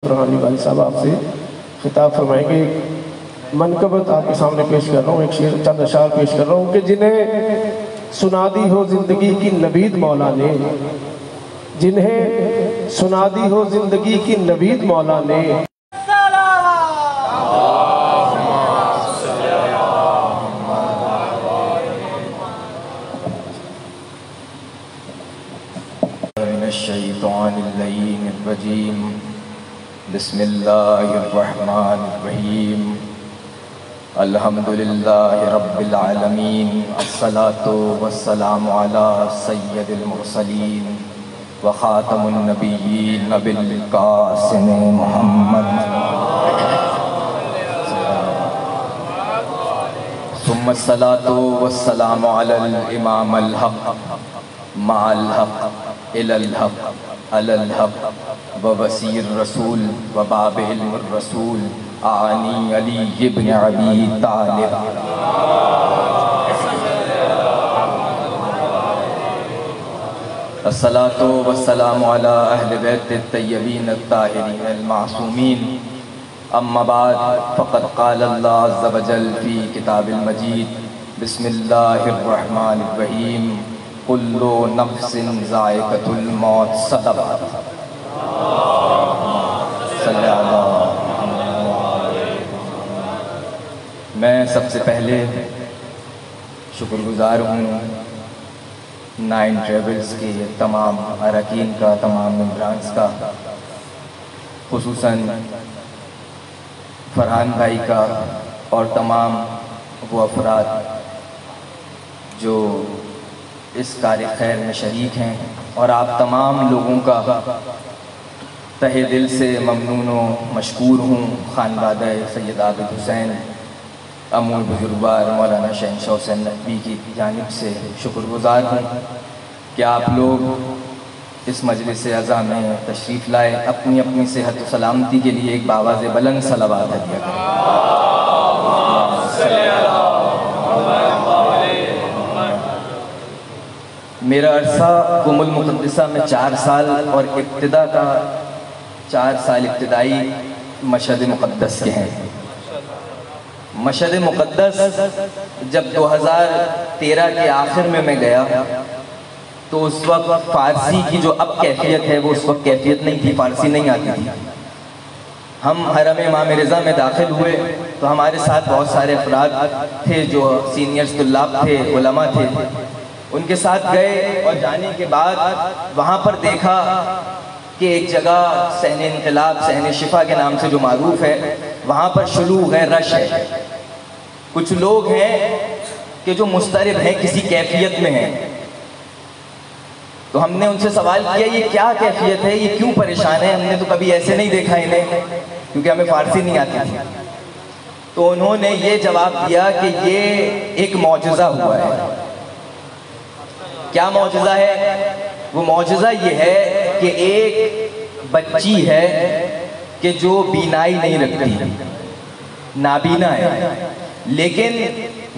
روحانی بھائی صاحب آپ سے خطاب فرمائیں گے. منقبت آپ کے سامنے پیش کر رہا ہوں، ایک شعر چند اشعار پیش کر رہا ہوں کہ جنہیں سنا دی ہو زندگی کی نوید مولا نے، جنہیں سنا دی ہو زندگی کی نوید مولا نے، الشیطان اللعین الرجیم بسم اللہ الرحمن الرحیم الحمدللہ رب العالمین الصلاة والسلام علی سید المرسلین وخاتم النبیین بالقاسم محمد ثم الصلاة والسلام علی الامام الحق مع الحق الى الحق علی الحق ووسیع الرسول وباب علم الرسول اعانی علی ابن ابی طالب الصلاة والسلام علی اہل بیت الطیبین الطاہرین المعصومین. اما بعد فقد قال اللہ عز وجل فی کتاب المجید بسم اللہ الرحمن الرحیم کل نفس ذائقۃ الموت. صدق صلی اللہ. میں سب سے پہلے شکر گزار ہوں نائن ٹریولز کے تمام اراکین کا، تمام ممبرانز کا، خصوصاً فرحان بھائی کا اور تمام وہ افراد جو اس کار خیر میں شریک ہیں، اور آپ تمام لوگوں کا تہہ دل سے ممنون و مشکور ہوں. خانوادہ سید عابد حسین امور بزرگوار مولانا شہنشاہ حسین نقوی کی جانب سے شکر گزار ہوں کہ آپ لوگ اس مجلس عزا میں تشریف لائے. اپنی اپنی صحت و سلامتی کے لیے ایک باواز بلند صلوات ہدیہ کریں. میرا عرصہ قم المقدسہ میں 4 سال اور ابتدا کا 4 سال ابتدائی مشہد مقدس کے ہیں. مشہد مقدس جب 2013 کے آخر میں گیا تو اس وقت فارسی کی جو اب کیفیت ہے وہ اس وقت کیفیت نہیں تھی، فارسی نہیں آتی تھی. ہم حرم امام رضا میں داخل ہوئے تو ہمارے ساتھ بہت سارے افراد تھے جو سینئرز طلاب تھے، علماء تھے. ان کے ساتھ گئے اور جانے کے بعد وہاں پر دیکھا کہ ایک جگہ صحن انقلاب، صحن شفا کے نام سے جو معروف ہے، وہاں پر شلوغ ہے، رش ہے. کچھ لوگ ہیں کہ جو مضطرب ہیں، کسی کیفیت میں ہیں. تو ہم نے ان سے سوال کیا یہ کیا کیفیت ہے، یہ کیوں پریشان ہے؟ ہم نے تو کبھی ایسے نہیں دیکھا انہیں، کیونکہ ہمیں فارسی نہیں آتی تھی. تو انہوں نے یہ جواب دیا کہ یہ ایک معجزہ ہوا ہے. کیا معجزہ ہے؟ وہ معجزہ یہ ہے کہ ایک بچی ہے کہ جو بینائی نہیں رکھتی، نابینا ہے، لیکن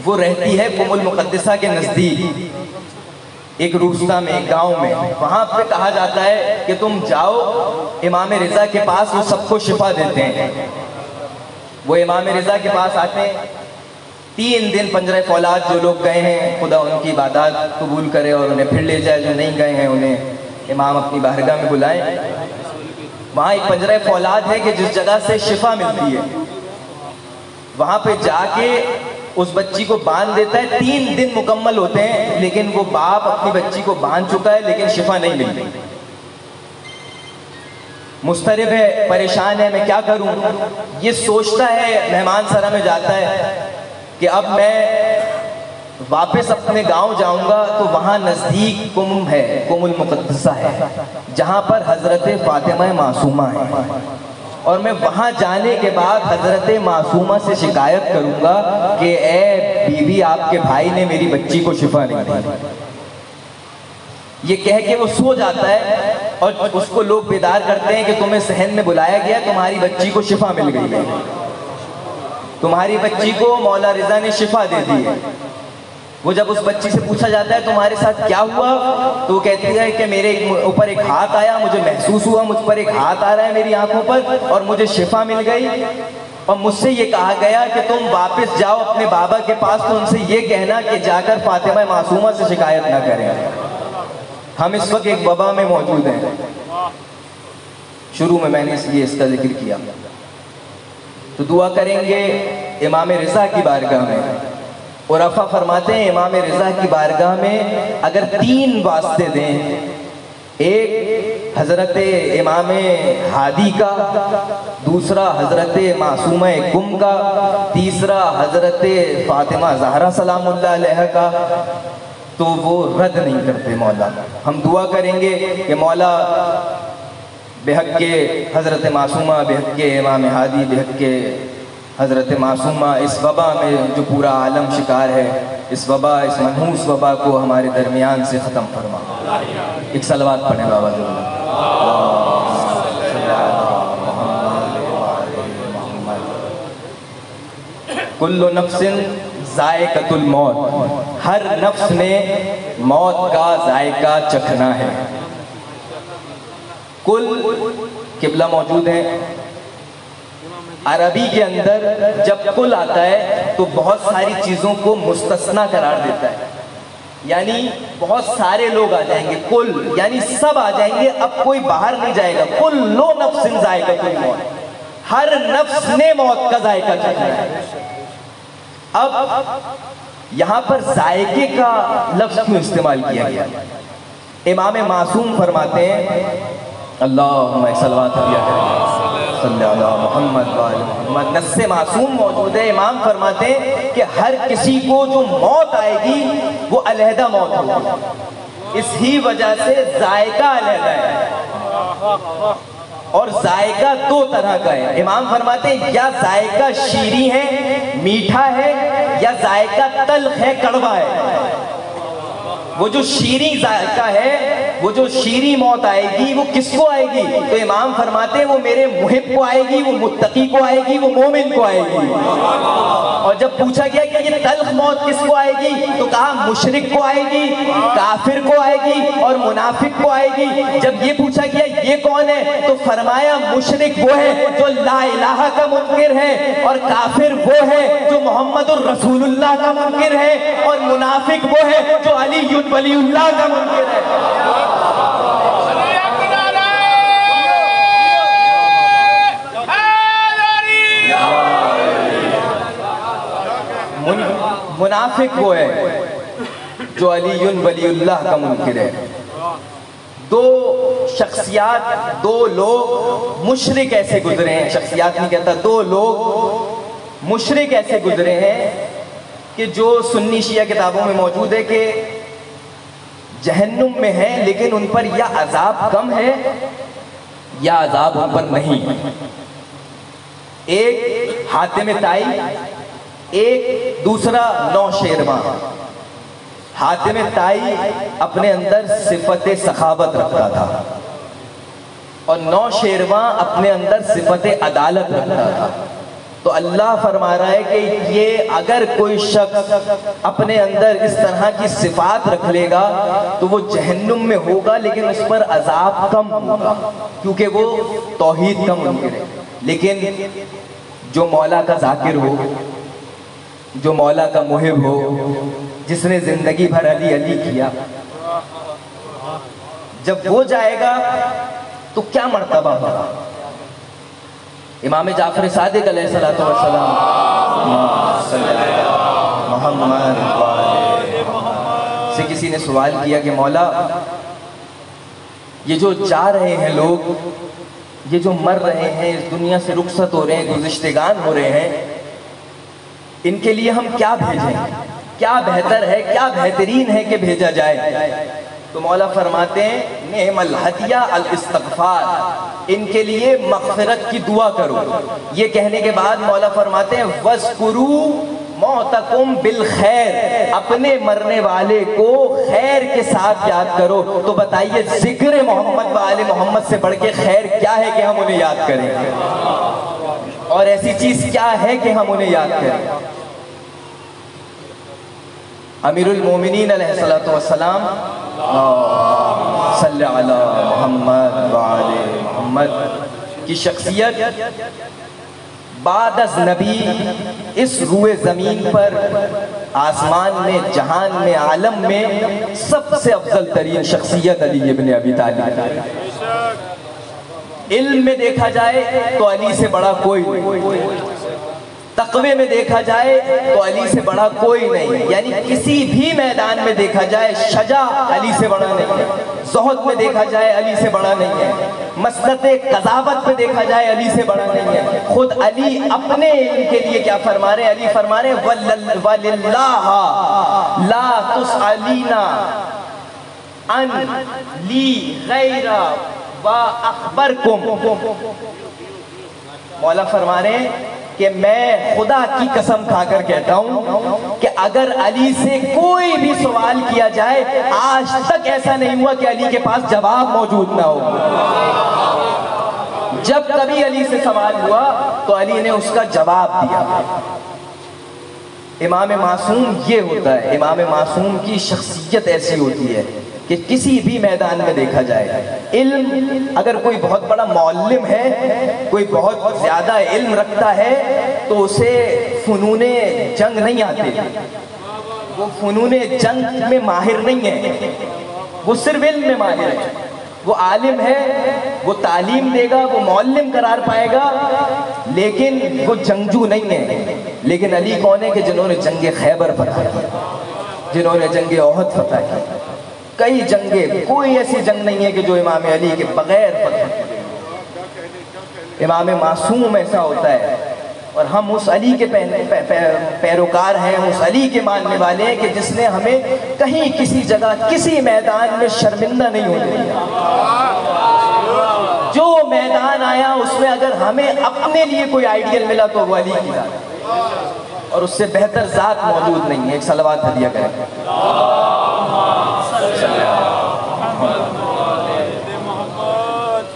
وہ رہتی ہے قم المقدسہ کے نزدیک ایک روستہ میں، ایک گاؤں میں. وہاں پہ کہا جاتا ہے کہ تم جاؤ امام رضا کے پاس، وہ سب کو شفا دیتے ہیں. وہ امام رضا کے پاس آتے ہیں. 3 دن پنجرہ فولاد جو لوگ گئے ہیں خدا ان کی عبادات قبول کرے اور انہیں پھر لے جائے. جو نہیں گئے ہیں انہیں امام اپنی بارگاہ میں بلائیں. وہاں ایک پنجرہ فولاد ہے کہ جس جگہ سے شفا ملتی ہے. وہاں پہ جا کے اس بچی کو باندھ دیتا ہے. 3 دن مکمل ہوتے ہیں لیکن وہ باپ اپنی بچی کو باندھ چکا ہے لیکن شفا نہیں ملتی. مضطرب ہے، پریشان ہے، میں کیا کروں؟ یہ سوچتا ہے، مہمان سرا میں جاتا ہے کہ اب میں واپس اپنے گاؤں جاؤں گا تو وہاں نزدیک قم ہے، قم المقدسہ ہے، جہاں پر حضرت فاطمہ معصومہ ہے. اور میں وہاں جانے کے بعد حضرت معصومہ سے شکایت کروں گا کہ اے بیوی، آپ کے بھائی نے میری بچی کو شفا نہیں دی. یہ کہہ کے وہ سو جاتا ہے اور اس کو لوگ بیدار کرتے ہیں کہ تمہیں صحن میں بلایا گیا، تمہاری بچی کو شفا مل گئی ہے، تمہاری بچی کو مولا رضا نے شفا دے دی ہے. وہ جب اس بچی سے پوچھا جاتا ہے تمہارے ساتھ کیا ہوا، تو وہ کہتی ہے کہ میرے اوپر ایک ہاتھ آیا، مجھے محسوس ہوا مجھ پر ایک ہاتھ آ رہا ہے میری آنکھوں پر، اور مجھے شفا مل گئی، اور مجھ سے یہ کہا گیا کہ تم واپس جاؤ اپنے بابا کے پاس، تو ان سے یہ کہنا کہ جا کر فاطمہ معصومہ سے شکایت نہ کریں۔ ہم اس وقت ایک وبا میں موجود ہیں، شروع میں نے اس کا ذکر کیا، تو دعا کریں گے امام رضا کی بارگاہ میں۔ عرفا فرماتے ہیں امام رضا کی بارگاہ میں اگر 3 واسطے دیں، ایک حضرت امام ہادی کا، دوسرا حضرت معصومہ گم کا، تیسرا حضرت فاطمہ زہرا سلام اللہ علیہ کا، تو وہ رد نہیں کرتے مولا۔ ہم دعا کریں گے کہ مولا بحق کے حضرت معصومہ، بحق کے امام ہادی، بحق کے حضرت معصومہ، اس وبا میں جو پورا عالم شکار ہے، اس وبا، اس منحوس وبا کو ہمارے درمیان سے ختم فرما۔ ایک صلوات پڑھیں بابا ضرور۔ کل نفس ذائقۃ الموت، ہر نفس نے موت کا ذائقہ چکھنا ہے۔ کل قبلہ موجود ہے، عربی کے اندر جب کل آتا ہے تو بہت ساری چیزوں کو مستثنا قرار دیتا ہے، یعنی بہت سارے لوگ آ جائیں گے، کل یعنی سب آ جائیں گے، اب کوئی باہر نہیں جائے گا۔ کل نفس ذائقۃ الموت، ہر نفس نے موت کا ذائقہ چکھنا ہے۔ اب یہاں پر ذائقے کا لفظ کیوں استعمال کیا گیا؟ امام معصوم فرماتے ہیں، اللہم صلوات کیا کریں صلی اللہ علیہ محمد وآلہ محمد، نص معصوم موجود ہے، امام فرماتے ہیں کہ ہر کسی کو جو موت آئے گی وہ علیحدہ موت ہوگی، اس ہی وجہ سے ذائقہ علیحدہ ہے، اور ذائقہ 2 طرح کا ہے۔ امام فرماتے ہیں یا ذائقہ شیریں ہے، میٹھا ہے، یا ذائقہ تلخ ہے، کڑوا ہے۔ وہ جو شیریں ذائقہ ہے، وہ جو شیریں موت آئے گی وہ کس کو آئے گی؟ تو امام فرماتے ہیں وہ میرے محب کو آئے گی، وہ متقی کو آئے گی، وہ مومن کو آئے گی۔ اور جب پوچھا گیا کہ یہ تلخ موت کس کو آئے گی، تو کہا مشرک کو آئے گی، کافر کو آئے گی، اور منافق کو آئے گی۔ جب یہ پوچھا گیا یہ کون ہے، تو فرمایا مشرک وہ ہے جو لا الہ کا منکر ہے، اور کافر وہ ہے جو محمد الرسول اللہ کا منکر ہے، اور منافق وہ ہے جو علی ولی اللہ کا منکر ہے۔ منافق وہ ہے جو علی ولی اللہ کا منکر ہے۔ 2 شخصیات، 2 لوگ مشرک ایسے گزرے ہیں، شخصیات نہیں کہتا، 2 لوگ مشرک ایسے گزرے ہیں کہ جو سنی شیعہ کتابوں میں موجود ہے کہ جہنم میں ہیں، لیکن ان پر یا عذاب کم ہے یا عذاب ان پر نہیں۔ ایک حاتم طائی، ایک دوسرا نوشیروان۔ حاتم طائی اپنے اندر صفت سخاوت رکھتا تھا، اور نوشیروان اپنے اندر صفت عدالت رکھتا تھا۔ تو اللہ فرما رہا ہے کہ یہ اگر کوئی شخص اپنے اندر اس طرح کی صفات رکھ لے گا تو وہ جہنم میں ہوگا، لیکن اس پر عذاب کم ہوگا، کیونکہ وہ توحید کا منکر ہے۔ لیکن جو مولا کا ذاکر ہو، جو مولا کا محب ہو، جس نے زندگی بھر علی علی کیا، جب وہ جائے گا تو کیا مرتبہ ہوگا؟ امام جعفر صادق علیہ السلام محمد سے کسی نے سوال کیا کہ مولا یہ جو جا رہے ہیں لوگ، یہ جو مر رہے ہیں، اس دنیا سے رخصت ہو رہے ہیں، گزشتگان ہو رہے ہیں، ان کے لیے ہم کیا بھیجیں؟ کیا بہتر ہے، کیا بہترین ہے کہ بھیجا جائے؟ تو مولا فرماتے ہیں نعم الہدیہ الاستغفار، ان کے لیے مغفرت کی دعا کرو۔ یہ کہنے کے بعد مولا فرماتے ہیں وَاذْكُرُوا مَوْتَكُمْ بِالْخَيْرِ، اپنے مرنے والے کو خیر کے ساتھ یاد کرو۔ تو بتائیے ذکر محمد و آل محمد سے بڑھ کے خیر کیا ہے کہ ہم انہیں یاد کریں، اور ایسی چیز کیا ہے کہ ہم انہیں یاد کریں؟ امیر المومنین علیہ الصلوۃ والسلام صلی علی محمد وعلی محمد کی شخصیت بعد از نبی اس روئے زمین پر آسمان میں، جہان میں، عالم میں سب سے افضل ترین شخصیت علی ابن ابی طالب۔ علم میں دیکھا جائے تو علی سے بڑا کوئی نہیں، تقوی میں دیکھا جائے تو علی سے بڑا کوئی نہیں، یعنی کسی بھی میدان میں دیکھا جائے شجاع علی سے بڑا نہیں ہے، زہد میں دیکھا جائے علی سے بڑا نہیں ہے، مسلط قضاوت میں دیکھا جائے علی سے بڑا نہیں ہے۔ خود علی اپنے علم کے لیے کیا فرما رہے ہیں؟ علی فرما رہے ہیں وَلِلَّهَ لَا تُسْأَلِينَ عَنْ لِي غَيْرَ وَأَخْبَرْكُمْ۔ مولا فرما رہے ہیں کہ میں خدا کی قسم کھا کر کہتا ہوں کہ اگر علی سے کوئی بھی سوال کیا جائے، آج تک ایسا نہیں ہوا کہ علی کے پاس جواب موجود نہ ہو۔ جب کبھی علی سے سوال ہوا تو علی نے اس کا جواب دیا۔ امام معصوم یہ ہوتا ہے، امام معصوم کی شخصیت ایسی ہوتی ہے کہ کسی بھی میدان میں دیکھا جائے، علم اگر کوئی بہت بڑا معلم ہے، کوئی بہت زیادہ علم رکھتا ہے تو اسے فنون جنگ نہیں آتے، وہ فنون جنگ میں ماہر نہیں ہے، وہ صرف علم میں ماہر ہے۔ وہ عالم ہے، وہ تعلیم دے گا، وہ معلم قرار پائے گا، لیکن وہ جنگجو نہیں ہے۔ لیکن علی کون ہے کہ جنہوں نے جنگ خیبر فتح کی، جنہوں نے جنگ احد فتح کی، کئی جنگیں، کوئی ایسی جنگ نہیں ہے کہ جو امام علی کے بغیر فتح کی۔ امام معصوم ایسا ہوتا ہے، اور ہم اس علی کے پیروکار ہیں، اس علی کے ماننے والے ہیں کہ جس نے ہمیں کہیں کسی جگہ کسی میدان میں شرمندہ نہیں ہونے دیا۔ جو میدان آیا اس میں اگر ہمیں اپنے لیے کوئی آئیڈیل ملا تو وہ علی کی ذات، اور اس سے بہتر ذات موجود نہیں ہے۔ ایک صلوات ہدیہ کریں۔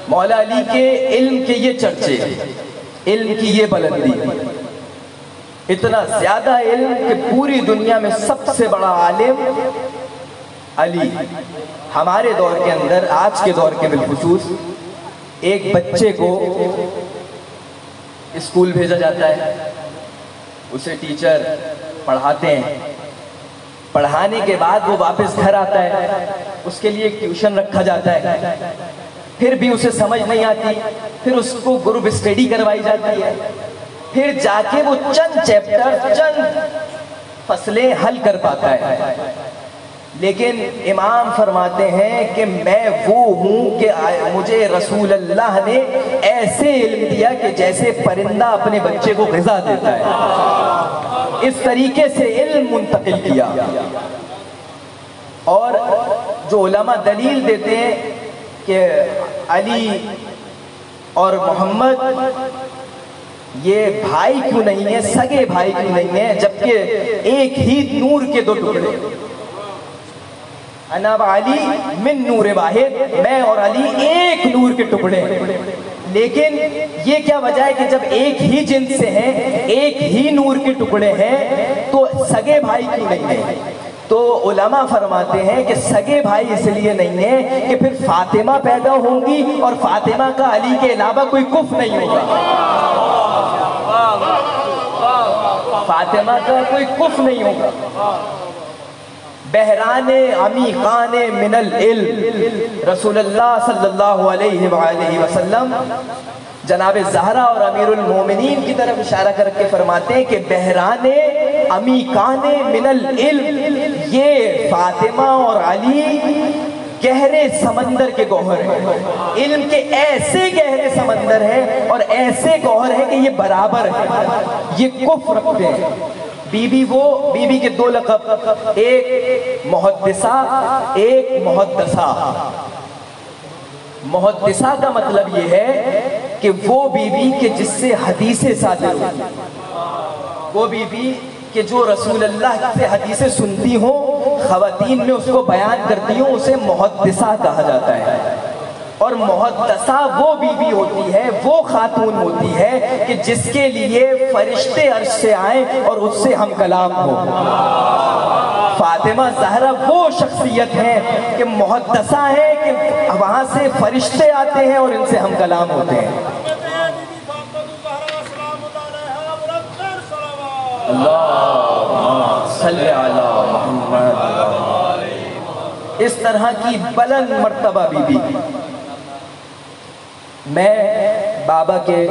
مولا علی کے علم کے یہ چرچے، علم کی یہ بلندی، اتنا زیادہ علم کہ پوری دنیا میں سب سے بڑا عالم علی۔ ہمارے دور کے اندر، آج کے دور کے بالخصوص، ایک بچے کو اسکول بھیجا جاتا ہے، اسے ٹیچر پڑھاتے ہیں، پڑھانے کے بعد وہ واپس گھر آتا ہے، اس کے لیے ایک ٹیوشن رکھا جاتا ہے، پھر بھی اسے سمجھ نہیں آتی، پھر اس کو گروپ اسٹڈی کروائی جاتی ہے، پھر جا کے وہ چند چیپٹر، چند فصلیں حل کر پاتا ہے۔ لیکن امام فرماتے ہیں کہ میں وہ ہوں کہ مجھے رسول اللہ نے ایسے علم دیا کہ جیسے پرندہ اپنے بچے کو غذا دیتا ہے، اس طریقے سے علم منتقل کیا۔ اور جو علماء دلیل دیتے ہیں کہ علی اور محمد یہ بھائی کیوں نہیں ہیں، سگے بھائی کیوں نہیں ہیں، جبکہ ایک ہی نور کے دو ٹکڑے، انا علی من نور واحد، میں اور علی ایک نور کے ٹکڑے ہیں۔ لیکن یہ کیا وجہ ہے کہ جب ایک ہی جنس سے ہیں، ایک ہی نور کے ٹکڑے ہیں، تو سگے بھائی کیوں نہیں ہیں؟ تو علماء فرماتے ہیں کہ سگے بھائی اس لیے نہیں ہیں کہ پھر فاطمہ پیدا ہوں گی اور فاطمہ کا علی کے علاوہ کوئی کف نہیں ہوگا، فاطمہ کا کوئی کف نہیں ہوگا۔ بہران عمیقان من العلم، رسول اللہ صلی اللہ علیہ وآلہ وسلم جناب زہرا اور امیر المومنین کی طرف اشارہ کر کے فرماتے ہیں کہ بہران عمیقان من العلم، یہ فاطمہ اور علی گہرے سمندر کے گوہر ہیں، علم کے ایسے گہرے سمندر ہیں اور ایسے گوہر ہیں کہ یہ برابر ہیں، یہ کف رکھتے ہیں۔ بی بی کے دو لقب، ایک محدثہ، ایک محدثہ۔ محدثہ کا مطلب یہ ہے کہ وہ بی بی کہ جس سے حدیثیں صادر ہوتی، وہ بی بی کہ جو رسول اللہ سے حدیثیں سنتی ہوں، خواتین میں اس کو بیان کرتی ہوں، اسے محدثہ کہا جاتا ہے۔ اور محدثہ وہ بی بی ہوتی ہے، وہ خاتون ہوتی ہے کہ جس کے لیے فرشتے عرش سے آئیں اور اس سے ہم کلام ہو، فاطمہ زہرا وہ شخصیت ہے کہ محدثہ ہے کہ وہاں سے فرشتے آتے ہیں اور ان سے ہم کلام ہوتے ہیں. اللہم صلی علی محمد. اس طرح کی بلند مرتبہ بی بی. میں بابا کے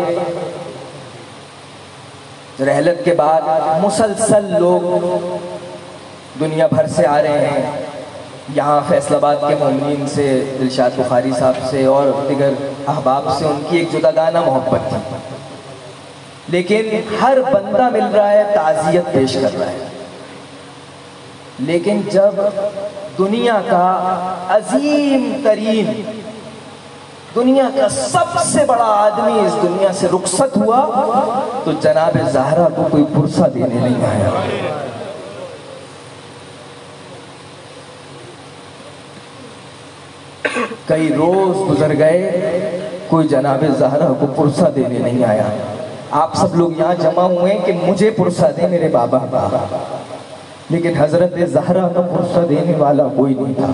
رحلت کے بعد مسلسل لوگ دنیا بھر سے آ رہے ہیں. یہاں فیصل آباد کے مومنین سے، دلشاد بخاری صاحب سے اور دیگر احباب سے ان کی ایک جداگانہ محبت تھی، لیکن ہر بندہ مل رہا ہے، تعزیت پیش کر رہا ہے. لیکن جب دنیا کا عظیم ترین، دنیا کا سب سے بڑا آدمی اس دنیا سے رخصت ہوا تو جناب زہرا کو کوئی پرسہ دینے نہیں آیا. کئی روز گزر گئے، کوئی جناب زہرا کو پرسہ دینے نہیں آیا. آپ سب لوگ یہاں جمع ہوئے کہ مجھے پرسہ دے میرے بابا کا، لیکن حضرت زہرا کا پرسہ دینے والا کوئی نہیں تھا.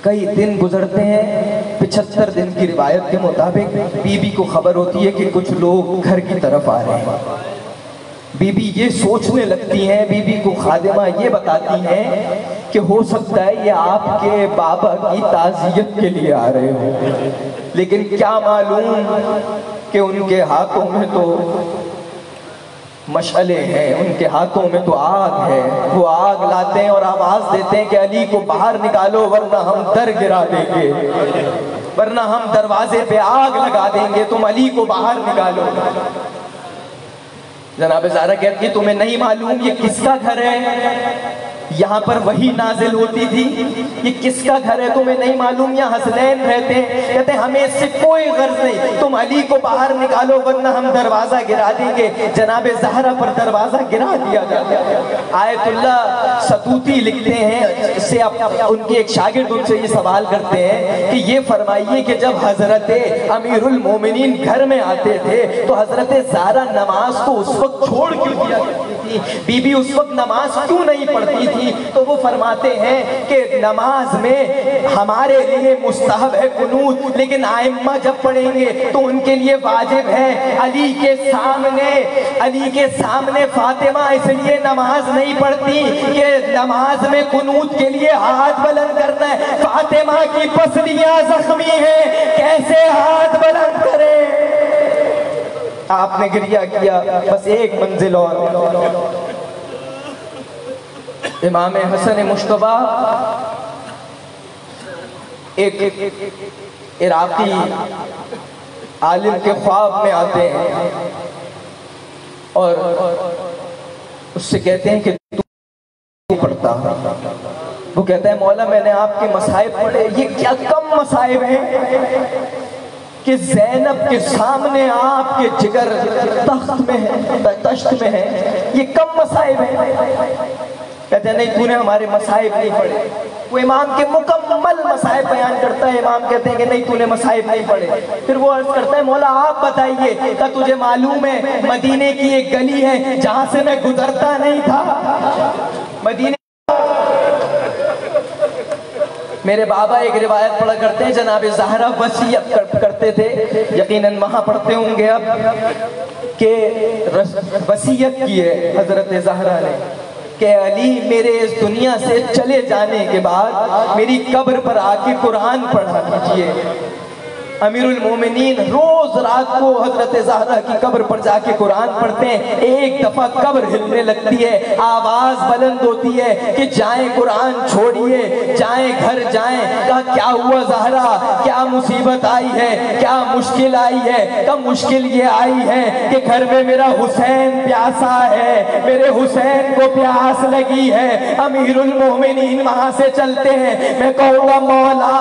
کئی دن گزرتے ہیں، 75 دن کی روایت کے مطابق بی بی کو خبر ہوتی ہے کہ کچھ لوگ گھر کی طرف آ رہے ہیں. بی بی یہ سوچنے لگتی ہیں، بی بی کو خادمہ یہ بتاتی ہیں کہ ہو سکتا ہے یہ آپ کے بابا کی تعزیت کے لیے آ رہے ہوں، لیکن کیا معلوم کہ ان کے ہاتھوں میں تو مشعلے ہیں، ان کے ہاتھوں میں تو آگ ہے. وہ آگ لاتے ہیں اور آواز دیتے ہیں کہ علی کو باہر نکالو ورنہ ہم در گرا دیں گے، ورنہ ہم دروازے پہ آگ لگا دیں گے، تم علی کو باہر نکالو. جناب زہرا کہتی ہے تمہیں نہیں معلوم یہ کس کا گھر ہے؟ یہاں پر وہی نازل ہوتی تھی. یہ کس کا گھر ہے تمہیں نہیں معلوم؟ یہاں حسنین رہتے ہیں. کہتے ہیں ہمیں اس سے کوئی غرض نہیں، تم علی کو باہر نکالو ورنہ ہم دروازہ گرا دیں گے. جناب زہرا پر دروازہ گرا دیا جاتا ہے. آیت اللہ ستوتی لکھتے ہیں، اس سے ان کے ایک شاگرد ان سے یہ سوال کرتے ہیں کہ یہ فرمائیے کہ جب حضرت امیر المومنین گھر میں آتے تھے تو حضرت زہرا نماز کو اس وقت چھوڑ کیوں دیا کرتی تھی؟ بی بی اس وقت نماز کیوں نہیں پڑھتی تھی؟ تو وہ فرماتے ہیں کہ نماز میں ہمارے لیے مستحب ہے قنوت، لیکن ائمہ جب پڑھیں گے تو ان کے لیے واجب ہے. علی کے سامنے فاطمہ اس لیے نماز نہیں پڑھتی کہ نماز میں قنوت کے لیے ہاتھ بلند کرنا ہے. فاطمہ کی پسلیاں زخمی ہیں، کیسے ہاتھ بلند کرے؟ آپ نے گریہ کیا، بس ایک منزل اور. امام حسن مشتبہ ایک عراقی عالم کے خواب میں آتے ہیں اور اس سے کہتے ہیں کہ تو پڑھتا. وہ کہتا ہے مولا میں نے آپ کے مصائب پڑھے، یہ کیا کم مصائب ہیں کہ زینب کے سامنے آپ کے جگر تخت میں ہے، تشت میں ہے. یہ کم مصائب ہیں. کہتے ہیں نہیں تو نے ہمارے مصائب نہیں پڑھے. وہ امام کے مکمل مصائب بیان کرتا ہے. امام کہتے ہیں کہ نہیں تو نے مصائب نہیں پڑھے. پھر وہ عرض کرتا ہے مولا آپ بتائیے کہ تجھے معلوم ہے مدینے کی ایک گلی ہے جہاں سے میں گزرتا نہیں تھا؟ مدینے میرے بابا ایک روایت پڑھا کرتے ہیں، جناب زہرا وصیت کرتے تھے، یقیناً وہاں پڑھتے ہوں گے اب، کہ وصیت کی ہے حضرت زہرا نے کہ علی میرے اس دنیا سے چلے جانے کے بعد میری قبر پر آ کے قرآن پڑھا کیجئے. امیر المومنین روز رات کو حضرت زہرا کی قبر پر جا کے قرآن پڑھتے ہیں. ایک دفعہ قبر ہلنے لگتی ہے، آواز بلند ہوتی ہے کہ جائیں قرآن چھوڑیے، جائیں گھر جائیں. کہا کیا ہوا زہرا، کیا مصیبت آئی ہے، کیا مشکل آئی ہے؟ کہا مشکل یہ آئی ہے کہ گھر میں میرا حسین پیاسا ہے، میرے حسین کو پیاس لگی ہے. امیر المومنین وہاں سے چلتے ہیں. میں کہوں گا مولا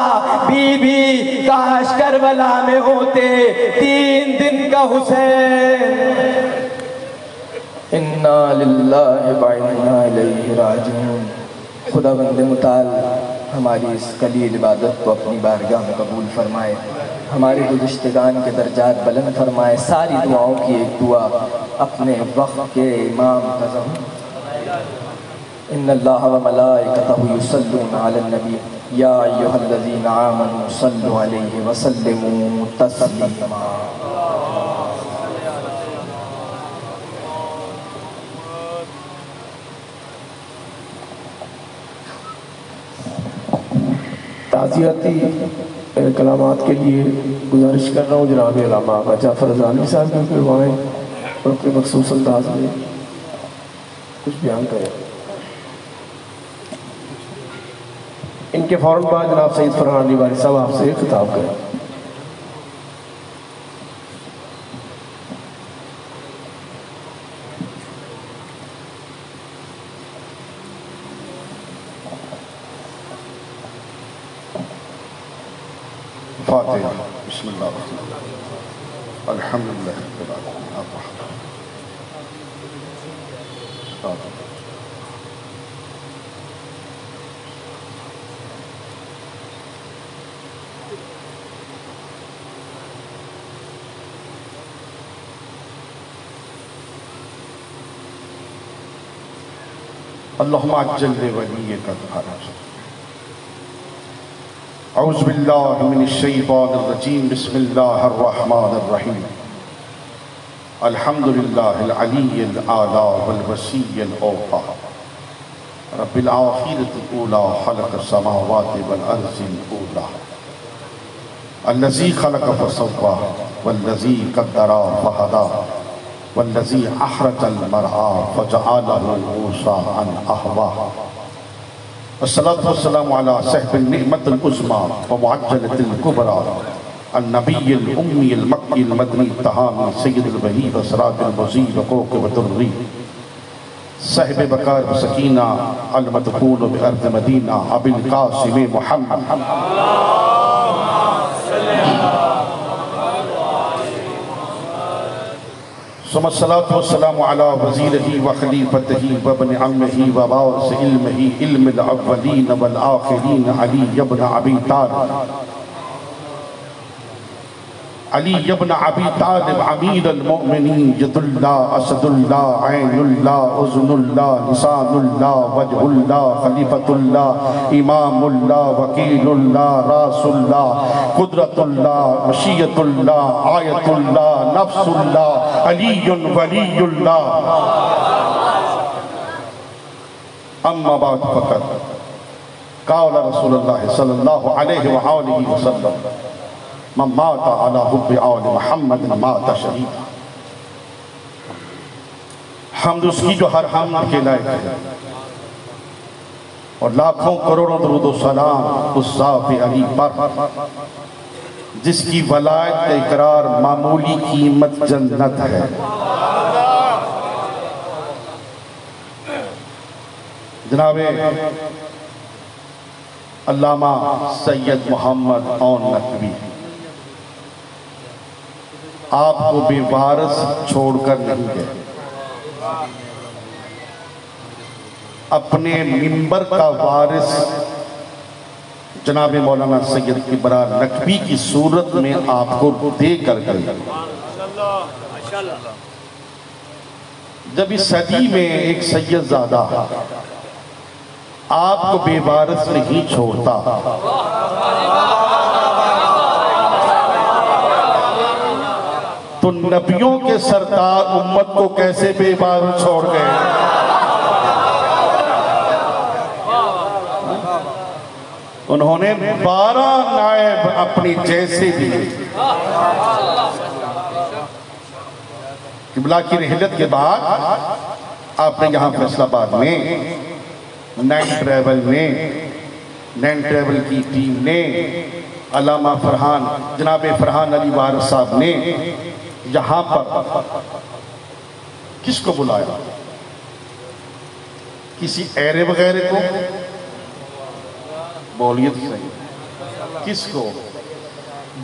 بی بی کاش کربلا میں ہوتے 3 دن کا حسین. انا للہ و انا الیہ راجعون. خدا بند متعال ہماری اس قلیل عبادت کو اپنی بارگاہ میں قبول فرمائے، ہمارے گزشتگان کے درجات بلند فرمائے. ساری دعاؤں کی ایک دعا اپنے وقت کے امام قزم ان اللہ و ملائکتہ یصلون علی النبی یا ایھا الذین آمنوا صلوا علیہ وسلموا تسلیما۔ تعزیتی کلامات کے لیے گزارش کر رہا ہوں جناب علامہ آقا جعفر رضوانی صاحب کی کروائیں اور اپنے مخصوص انداز میں کچھ بیان کریں۔ ان کے فوراً بعد جناب سید فرحان علی واری صاحب آپ سے خطاب کریں۔ فاتحہ۔ بسم اللہ الرحمن الرحیم۔ الحمدللہ رب العالمین الرحمن اللہم عجل ولیک الفرج۔ اعوذ باللہ من الشیطان الرجیم، بسم اللہ الرحمن الرحیم۔ الحمدللہ العلی الاعلی والوسیع الاوفی، رب العافیت الاولی خلق السماوات والارض الاولی، الذی خلق فسوی والذی قدر فہدی والذی اخرج المرعی فجعلہ غثاء احوی، والصلاة والسلام على صاحب النعمة العظمى ومعجلة الكبرى النبي الأمي المكي المدني التهامي سيد الوهي وسراج المزيد وكوكب الدري صاحب بكار وسكينة المدفون بأرض مدينة أبي القاسم محمد ثم الصلاة والسلام على وزيره وخليفته وابن عمه ووارث علمه علم الأولين والآخرين علي بن أبي طالب، علي بن أبي طالب أمير المؤمنين، يد الله أسد الله عين الله أذن الله لسان الله وجه الله خليفة الله إمام الله وكيل الله راس الله قدرة الله مشيئة الله آية الله نفس الله علي ولي الله۔ أما بعد فقط قال رسول الله صلى الله عليه وآله وسلم من مات على حب آل محمد مات شہیدا۔ حمد اس کی جو ہر حمد کے لائق ہے، اور لاکھوں کروڑوں درود و سلام اس صاف علی پر جس کی ولایت کا اقرار معمولی قیمت جنت ہے۔ جناب علامہ سید محمد اون نقوی آپ کو بے وارث چھوڑ کر نہیں گئے، اپنے منبر کا وارث جناب مولانا سید کبریٰ نقوی کی صورت میں آپ کو دے کر گئے۔ جب اس صدی میں ایک سید زادہ آپ کو بے وارث نہیں چھوڑتا تو نبیوں کے سردار امت کو کیسے بے وارث چھوڑ گئے؟ انہوں نے 12 نائب اپنی جیسے دیے۔ قبلہ کی رحلت کے بعد آپ نے یہاں فیصل آباد میں نائن ٹریول کی ٹیم نے علامہ فرحان جناب فرحان علی وارث صاحب نے یہاں پر کس کو بلایا؟ کسی ایرے وغیرہ کو؟ بولیے تو صحیح، کس کو؟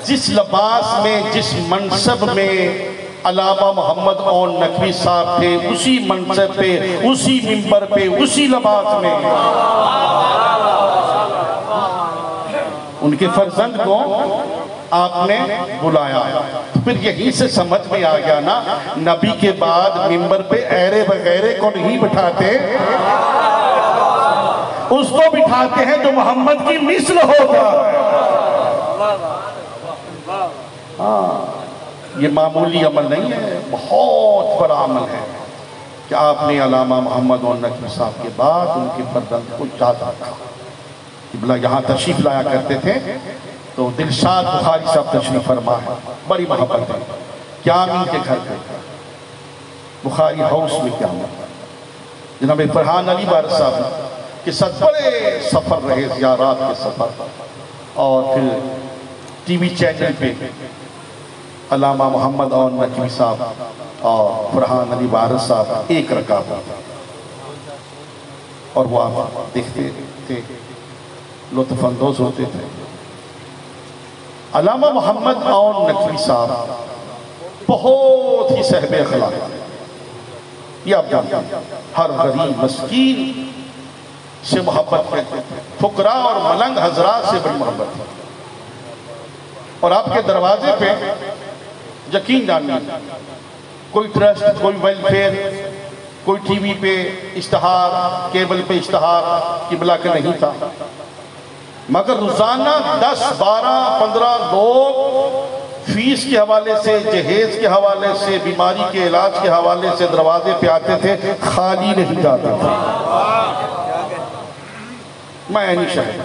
جس لباس میں جس منصب میں علامہ محمد اون نقوی صاحب تھے، اسی منصب پہ اسی منبر پہ اسی لباس میں ان کے فرزند کو آپ نے بلایا. پھر یہیں سے سمجھ میں آ گیا نا نبی کے بعد ممبر پہ ایرے وغیرے کو نہیں بٹھاتے, اس کو بٹھاتے ہیں جو محمد کی مثل ہوگا. یہ معمولی عمل نہیں ہے, بہت بڑا عمل ہے کہ آپ نے علامہ محمد اور نقوی صاحب کے بعد ان کے فرزند کو یاد رکھا. قبلہ یہاں تشریف لایا کرتے تھے تو دلشاد بخاری صاحب تشریف فرما ہے, بڑی محبت ہے. کیا امین کے گھر پہ بخاری ہاؤس میں کیا جناب فرحان علی بارہ صاحب کے ساتھ بڑے سفر رہے, زیارات کے سفر, اور پھر ٹی وی چینل پہ علامہ محمد اور نقوی صاحب اور فرحان علی بارہ صاحب ایک رکعت اور وہ آپ دیکھتے تھے, لطف اندوز ہوتے تھے. علامہ محمد اور نقوی صاحب بہت ہی صاحب اخلاق, یہ آپ جانتے ہیں, ہر غریب مسکین سے محبت کرتے تھے, فقراء اور ملنگ حضرات سے بڑی محبت تھی. اور آپ کے دروازے پہ یقین جانیے کوئی ٹرسٹ, کوئی ویلفیئر, کوئی ٹی وی پہ اشتہار, کیبل پہ اشتہار قبلہ کا نہیں تھا, مگر روزانہ 10, 12, 15 لوگ فیس کے حوالے سے, جہیز کے حوالے سے, بیماری کے علاج کے حوالے سے دروازے پہ آتے تھے, خالی نہیں جاتے تھے. میں نہیں شاہد,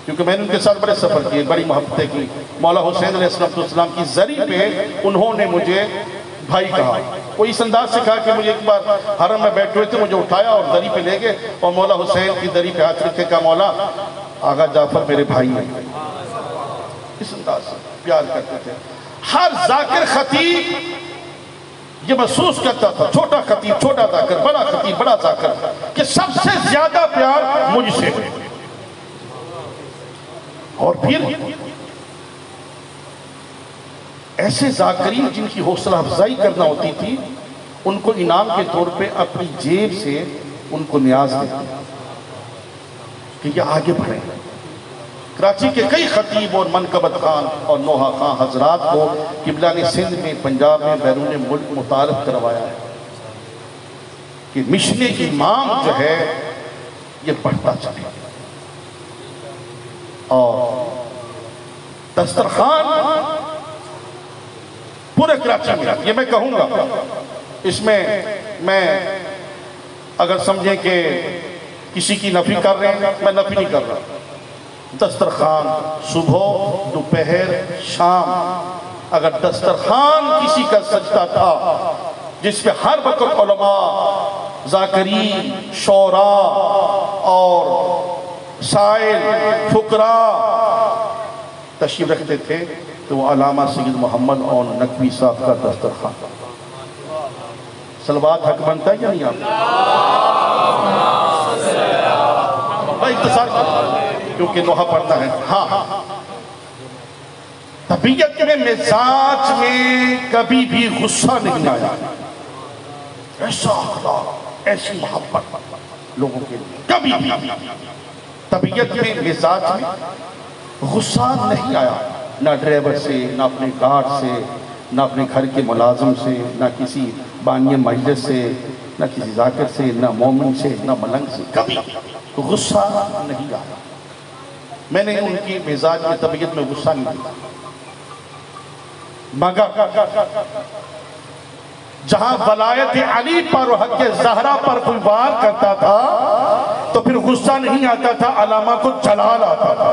کیونکہ میں نے ان کے ساتھ بڑے سفر کیے, بڑی محبتیں کی. مولا حسین علیہ السلام کی زری پہ انہوں نے مجھے بھائی کہا. وہ اس انداز سے کہا کہ مجھے ایک بار حرم میں بیٹھے ہوئے تھے, مجھے اٹھایا اور دری پہ لے گئے اور مولا حسین کی دری پہ ہاتھ رکھے, کہا مولا آغا جعفر میرے بھائی ہیں. اس انداز سے پیار کرتے تھے. ہر ذاکر خطیب یہ محسوس کرتا تھا, چھوٹا خطیب چھوٹا ذاکر, بڑا خطیب بڑا ذاکر, کہ سب سے زیادہ پیار مجھ سے. اور پھر ایسے ذاکرین جن کی حوصلہ افزائی کرنا ہوتی تھی, ان کو انعام کے طور پہ اپنی جیب سے ان کو نیاز دیتے کہ یہ آگے بڑھیں. کراچی کے کئی خطیب اور منقبت خان اور نوحہ خان حضرات کو قبلہ نے سندھ میں, پنجاب میں, بیرون ملک متعارف کروایا ہے کہ مشن امام جو ہے یہ بڑھتا چلے. اور دسترخوان پورے کراچی میں, یہ میں کہوں گا, اس میں اگر سمجھیں کہ کسی کی نفی کر رہے ہیں, میں نفی نہیں کر رہا. دسترخوان صبح, دوپہر, شام, اگر دسترخوان کسی کا سجدہ تھا جس پہ ہر وقت علماء, ذاکرین, شعراء اور سائل, فقراء تشریف رکھتے تھے, تو وہ علامہ سید محمد اور نقوی صاحب کا دسترخوان. صلوات حق بنتا ہے یا نہیں آپ؟ بھائی اختصار کیونکہ نوحہ پڑھنا ہے. ہاں, طبیعت میں, مزاج میں کبھی بھی غصہ نہیں آیا. ایسا اخلاق, ایسی محبت لوگوں کے لیے کبھی بھی طبیعت میں, مزاج میں غصہ نہیں آیا. نہ ڈرائیور سے, نہ اپنے گارڈ سے, نہ اپنے گھر کے ملازم سے, نہ کسی بانی مجلس سے, نہ کسی ذاکر سے, نہ مومن سے, نہ ملنگ سے, کبھی غصہ نہیں آیا. میں نے ان کی مزاج میں, طبیعت میں غصہ نہیں دیا. مگر جہاں ولایت علی پر اور حق زہرا پر کوئی وار کرتا تھا تو پھر غصہ نہیں آتا تھا, علامہ کو جلال آتا تھا.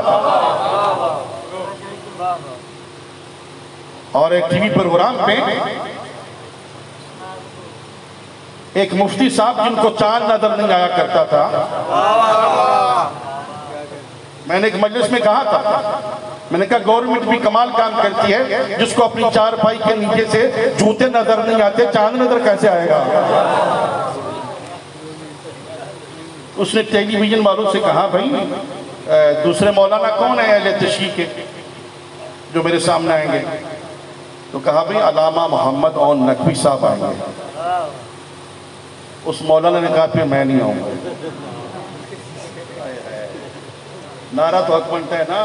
اور ایک ٹی وی پروگرام پہ ایک مفتی صاحب جن کو چاند نظر نہیں آیا کرتا تھا, میں نے ایک مجلس میں کہا تھا, میں نے کہا گورنمنٹ بھی کمال کام کرتی ہے, جس کو اپنی چارپائی کے نیچے سے جوتے نظر نہیں آتے, چاند نظر کیسے آئے گا. اس نے ٹیلی ویژن والوں سے کہا بھائی دوسرے مولانا کون ہیں اہل تشیع کے جو میرے سامنے آئیں گے؟ تو کہا بھائی علامہ محمد اور نقوی صاحب آئیں گے. اس مولانا نے کہا پھر میں نہیں آؤں گا. نعرہ تو حق بنتا ہے نا.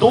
2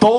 2